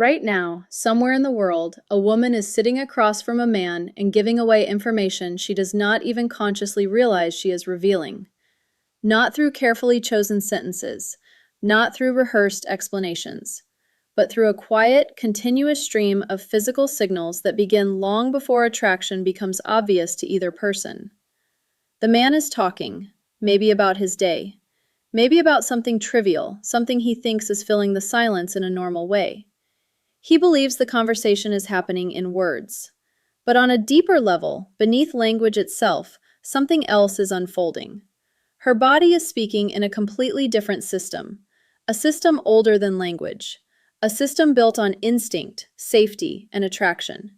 Right now, somewhere in the world, a woman is sitting across from a man and giving away information she does not even consciously realize she is revealing. Not through carefully chosen sentences, not through rehearsed explanations, but through a quiet, continuous stream of physical signals that begin long before attraction becomes obvious to either person. The man is talking, maybe about his day, maybe about something trivial, something he thinks is filling the silence in a normal way. He believes the conversation is happening in words. But on a deeper level, beneath language itself, something else is unfolding. Her body is speaking in a completely different system, a system older than language, a system built on instinct, safety, and attraction.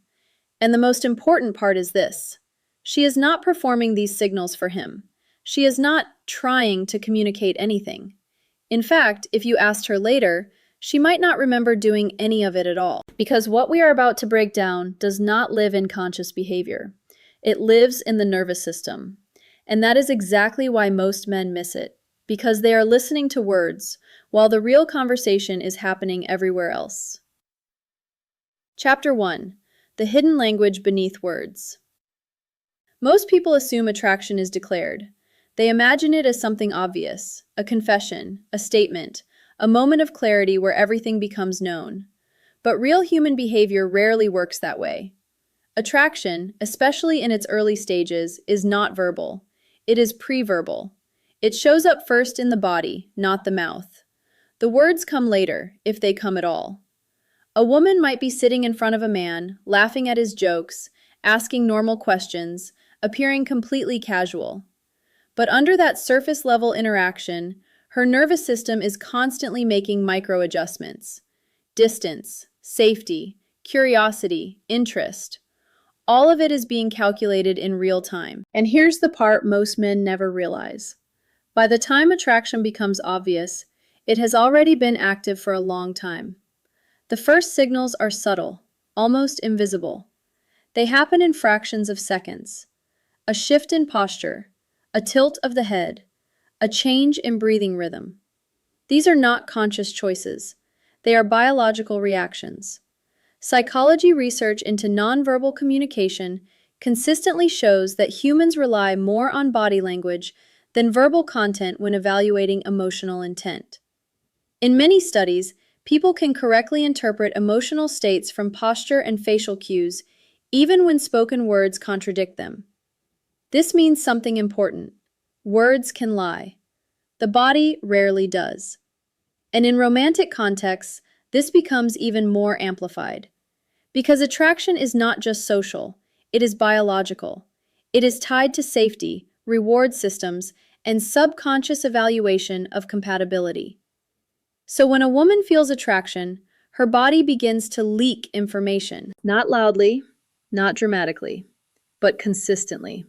And the most important part is this: she is not performing these signals for him. She is not trying to communicate anything. In fact, if you asked her later, she might not remember doing any of it at all. Because what we are about to break down does not live in conscious behavior. It lives in the nervous system. And that is exactly why most men miss it, because they are listening to words, while the real conversation is happening everywhere else. Chapter 1. The Hidden Language Beneath Words. Most people assume attraction is declared. They imagine it as something obvious, a confession, a statement, a moment of clarity where everything becomes known. But real human behavior rarely works that way. Attraction, especially in its early stages, is not verbal. It is pre-verbal. It shows up first in the body, not the mouth. The words come later, if they come at all. A woman might be sitting in front of a man, laughing at his jokes, asking normal questions, appearing completely casual. But under that surface-level interaction, her nervous system is constantly making micro-adjustments. Distance, safety, curiosity, interest. All of it is being calculated in real time. And here's the part most men never realize. By the time attraction becomes obvious, it has already been active for a long time. The first signals are subtle, almost invisible. They happen in fractions of seconds. A shift in posture, a tilt of the head, a change in breathing rhythm. These are not conscious choices. They are biological reactions. Psychology research into nonverbal communication consistently shows that humans rely more on body language than verbal content when evaluating emotional intent. In many studies, people can correctly interpret emotional states from posture and facial cues, even when spoken words contradict them. This means something important. Words can lie. The body rarely does. And in romantic contexts, this becomes even more amplified. Because attraction is not just social, it is biological. It is tied to safety, reward systems, and subconscious evaluation of compatibility. So when a woman feels attraction, her body begins to leak information. Not loudly, not dramatically, but consistently.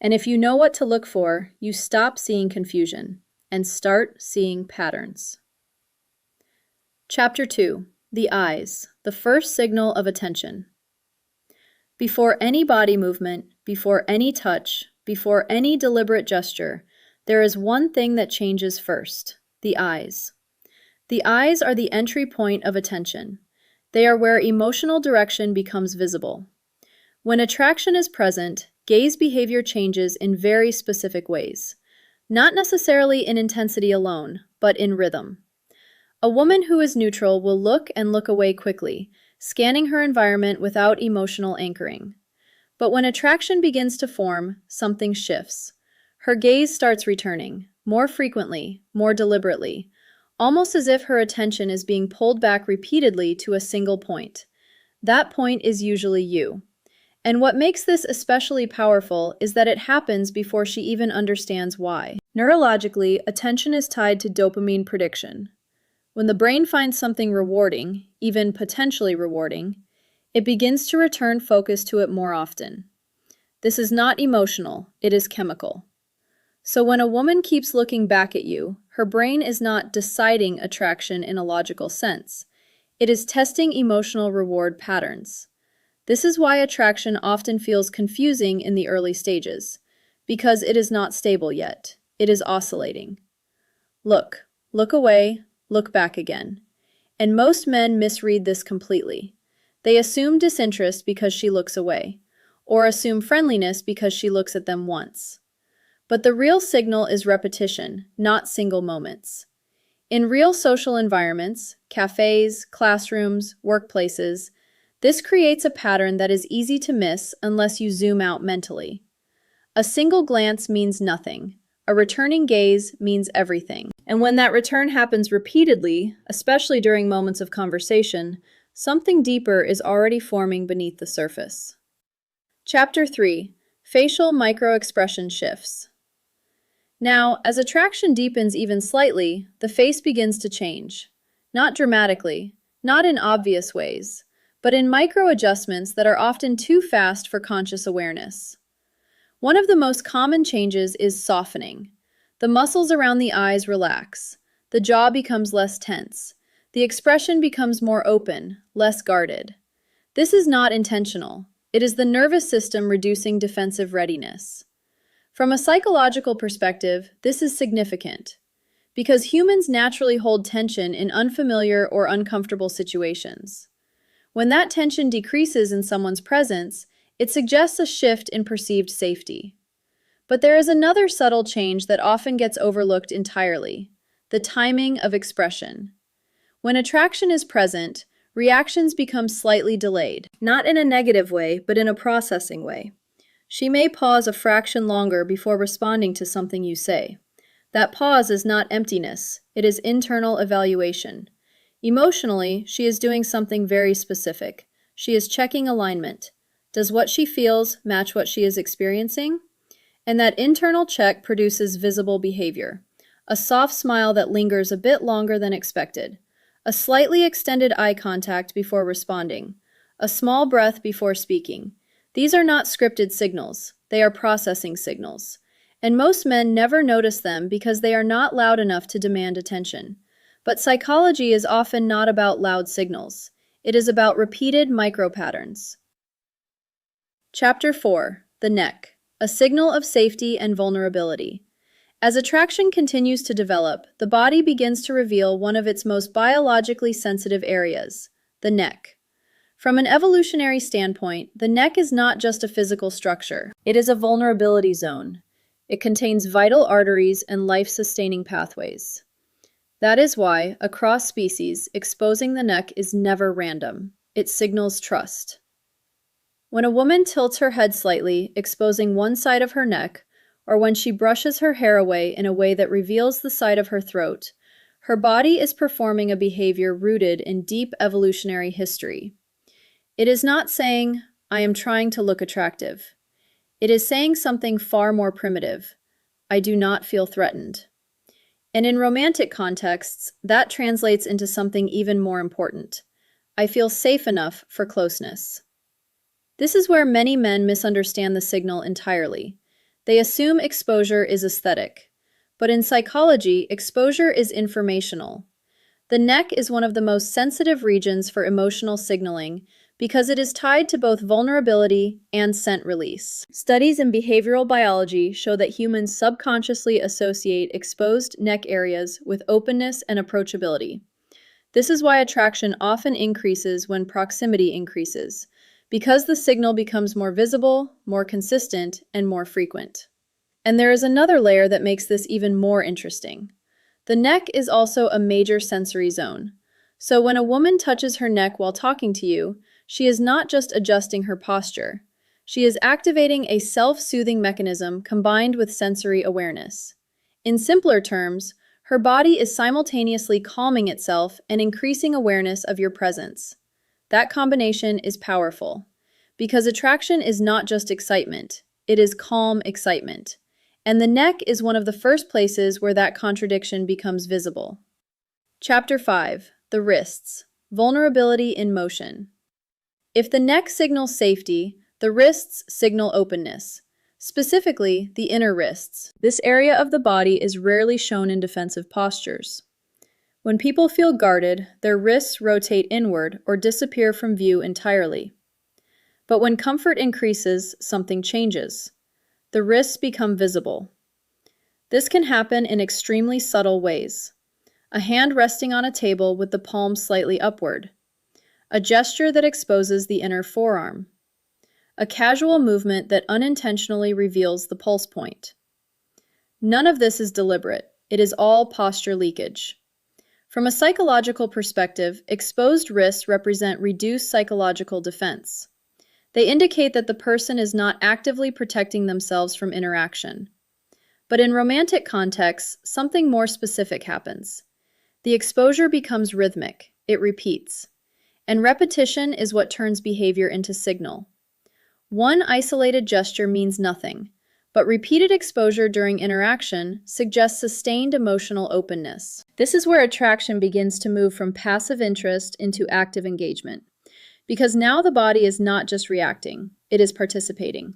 And if you know what to look for, you stop seeing confusion and start seeing patterns. Chapter 2. The eyes, the first signal of attention. Before any body movement, before any touch, before any deliberate gesture, there is one thing that changes first: the eyes. The eyes are the entry point of attention. They are where emotional direction becomes visible. When attraction is present, gaze behavior changes in very specific ways. Not necessarily in intensity alone, but in rhythm. A woman who is neutral will look and look away quickly, scanning her environment without emotional anchoring. But when attraction begins to form, something shifts. Her gaze starts returning, more frequently, more deliberately, almost as if her attention is being pulled back repeatedly to a single point. That point is usually you. And what makes this especially powerful is that it happens before she even understands why. Neurologically, attention is tied to dopamine prediction. When the brain finds something rewarding, even potentially rewarding, it begins to return focus to it more often. This is not emotional, it is chemical. So when a woman keeps looking back at you, her brain is not deciding attraction in a logical sense. It is testing emotional reward patterns. This is why attraction often feels confusing in the early stages, because it is not stable yet. It is oscillating. Look away, look back again. And most men misread this completely. They assume disinterest because she looks away, or assume friendliness because she looks at them once. But the real signal is repetition, not single moments. In real social environments, cafes, classrooms, workplaces, this creates a pattern that is easy to miss unless you zoom out mentally. A single glance means nothing. A returning gaze means everything. And when that return happens repeatedly, especially during moments of conversation, something deeper is already forming beneath the surface. Chapter 3. Facial Microexpression Shifts. Now, as attraction deepens even slightly, the face begins to change. Not dramatically, not in obvious ways, but in micro-adjustments that are often too fast for conscious awareness. One of the most common changes is softening. The muscles around the eyes relax. The jaw becomes less tense. The expression becomes more open, less guarded. This is not intentional. It is the nervous system reducing defensive readiness. From a psychological perspective, this is significant, because humans naturally hold tension in unfamiliar or uncomfortable situations. When that tension decreases in someone's presence, it suggests a shift in perceived safety. But there is another subtle change that often gets overlooked entirely: the timing of expression. When attraction is present, reactions become slightly delayed, not in a negative way, but in a processing way. She may pause a fraction longer before responding to something you say. That pause is not emptiness, it is internal evaluation. Emotionally, she is doing something very specific. She is checking alignment. Does what she feels match what she is experiencing? And that internal check produces visible behavior. A soft smile that lingers a bit longer than expected. A slightly extended eye contact before responding. A small breath before speaking. These are not scripted signals, they are processing signals. And most men never notice them because they are not loud enough to demand attention. But psychology is often not about loud signals. It is about repeated micro-patterns. Chapter 4. The Neck, a signal of safety and vulnerability. As attraction continues to develop, the body begins to reveal one of its most biologically sensitive areas, the neck. From an evolutionary standpoint, the neck is not just a physical structure. It is a vulnerability zone. It contains vital arteries and life-sustaining pathways. That is why, across species, exposing the neck is never random. It signals trust. When a woman tilts her head slightly, exposing one side of her neck, or when she brushes her hair away in a way that reveals the side of her throat, her body is performing a behavior rooted in deep evolutionary history. It is not saying, "I am trying to look attractive." It is saying something far more primitive. "I do not feel threatened." And in romantic contexts, that translates into something even more important. "I feel safe enough for closeness." This is where many men misunderstand the signal entirely. They assume exposure is aesthetic. But in psychology, exposure is informational. The neck is one of the most sensitive regions for emotional signaling because it is tied to both vulnerability and scent release. Studies in behavioral biology show that humans subconsciously associate exposed neck areas with openness and approachability. This is why attraction often increases when proximity increases, because the signal becomes more visible, more consistent, and more frequent. And there is another layer that makes this even more interesting. The neck is also a major sensory zone. So when a woman touches her neck while talking to you, she is not just adjusting her posture. She is activating a self-soothing mechanism combined with sensory awareness. In simpler terms, her body is simultaneously calming itself and increasing awareness of your presence. That combination is powerful, because attraction is not just excitement, it is calm excitement. And the neck is one of the first places where that contradiction becomes visible. Chapter 5. The Wrists. Vulnerability in Motion. If the neck signals safety, the wrists signal openness. Specifically, the inner wrists. This area of the body is rarely shown in defensive postures. When people feel guarded, their wrists rotate inward or disappear from view entirely. But when comfort increases, something changes. The wrists become visible. This can happen in extremely subtle ways. a hand resting on a table with the palm slightly upward, a gesture that exposes the inner forearm, a casual movement that unintentionally reveals the pulse point. None of this is deliberate. It is all posture leakage. From a psychological perspective, exposed wrists represent reduced psychological defense. They indicate that the person is not actively protecting themselves from interaction. But in romantic contexts, something more specific happens. The exposure becomes rhythmic. It repeats. And repetition is what turns behavior into signal. One isolated gesture means nothing, but repeated exposure during interaction suggests sustained emotional openness. This is where attraction begins to move from passive interest into active engagement. Because now the body is not just reacting, it is participating.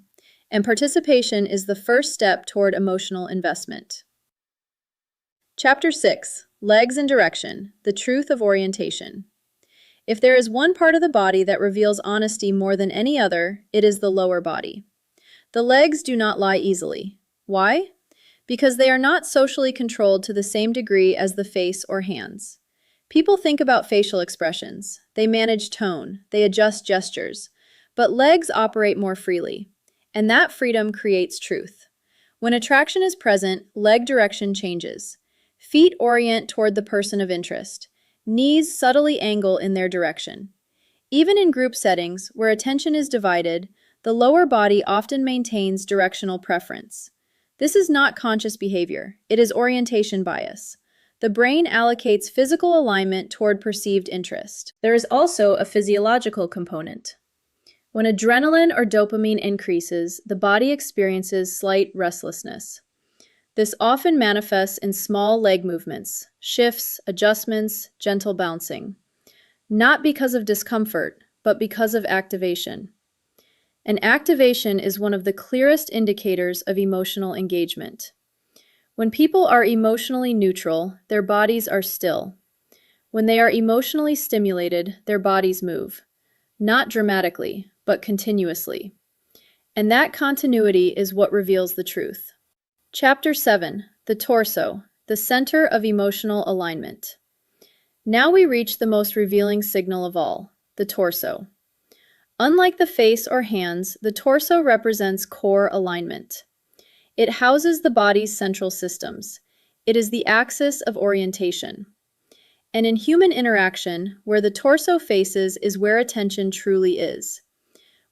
And participation is the first step toward emotional investment. Chapter 6: Legs and Direction, the Truth of Orientation. If there is one part of the body that reveals honesty more than any other, it is the lower body. The legs do not lie easily. Why? Because they are not socially controlled to the same degree as the face or hands. People think about facial expressions. They manage tone. They adjust gestures. But legs operate more freely. And that freedom creates truth. When attraction is present, leg direction changes. Feet orient toward the person of interest. Knees subtly angle in their direction. Even in group settings, where attention is divided, the lower body often maintains directional preference. This is not conscious behavior. It is orientation bias. The brain allocates physical alignment toward perceived interest. There is also a physiological component. When adrenaline or dopamine increases, the body experiences slight restlessness. This often manifests in small leg movements, shifts, adjustments, gentle bouncing. Not because of discomfort, but because of activation. And activation is one of the clearest indicators of emotional engagement. When people are emotionally neutral, their bodies are still. When they are emotionally stimulated, their bodies move. Not dramatically, but continuously. And that continuity is what reveals the truth. Chapter 7: The Torso, the Center of Emotional Alignment. Now we reach the most revealing signal of all, the torso. Unlike the face or hands, the torso represents core alignment. It houses the body's central systems. It is the axis of orientation. And in human interaction, where the torso faces is where attention truly is.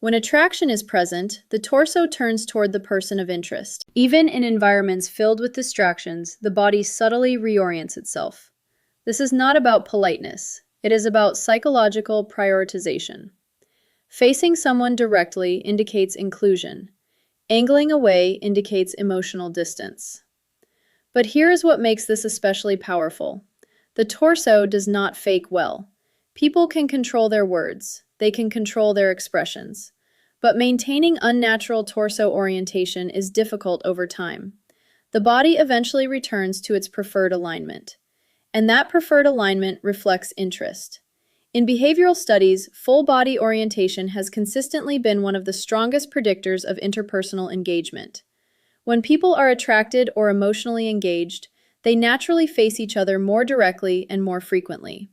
When attraction is present, the torso turns toward the person of interest. Even in environments filled with distractions, the body subtly reorients itself. This is not about politeness. It is about psychological prioritization. Facing someone directly indicates inclusion. Angling away indicates emotional distance. But here is what makes this especially powerful. The torso does not fake well. People can control their words. They can control their expressions. But maintaining unnatural torso orientation is difficult over time. The body eventually returns to its preferred alignment. And that preferred alignment reflects interest. In behavioral studies, full body orientation has consistently been one of the strongest predictors of interpersonal engagement. When people are attracted or emotionally engaged, they naturally face each other more directly and more frequently.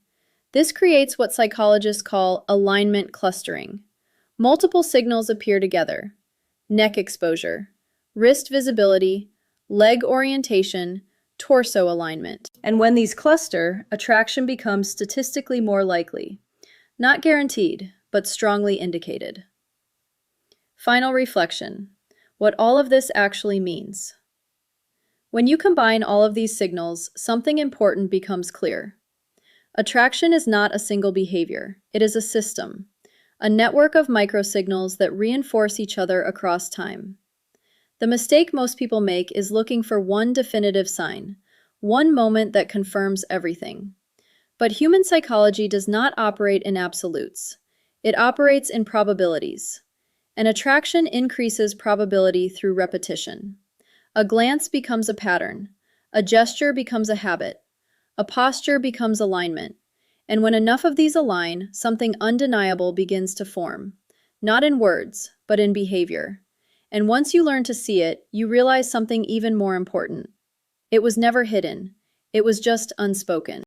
This creates what psychologists call alignment clustering. Multiple signals appear together: neck exposure, wrist visibility, leg orientation, torso alignment. And when these cluster, attraction becomes statistically more likely. Not guaranteed, but strongly indicated. Final reflection: what all of this actually means. When you combine all of these signals, something important becomes clear. Attraction is not a single behavior. It is a system, a network of microsignals that reinforce each other across time. The mistake most people make is looking for one definitive sign, one moment that confirms everything. But human psychology does not operate in absolutes. It operates in probabilities. And attraction increases probability through repetition. A glance becomes a pattern. A gesture becomes a habit. A posture becomes alignment. And when enough of these align, something undeniable begins to form. Not in words, but in behavior. And once you learn to see it, you realize something even more important. It was never hidden. It was just unspoken.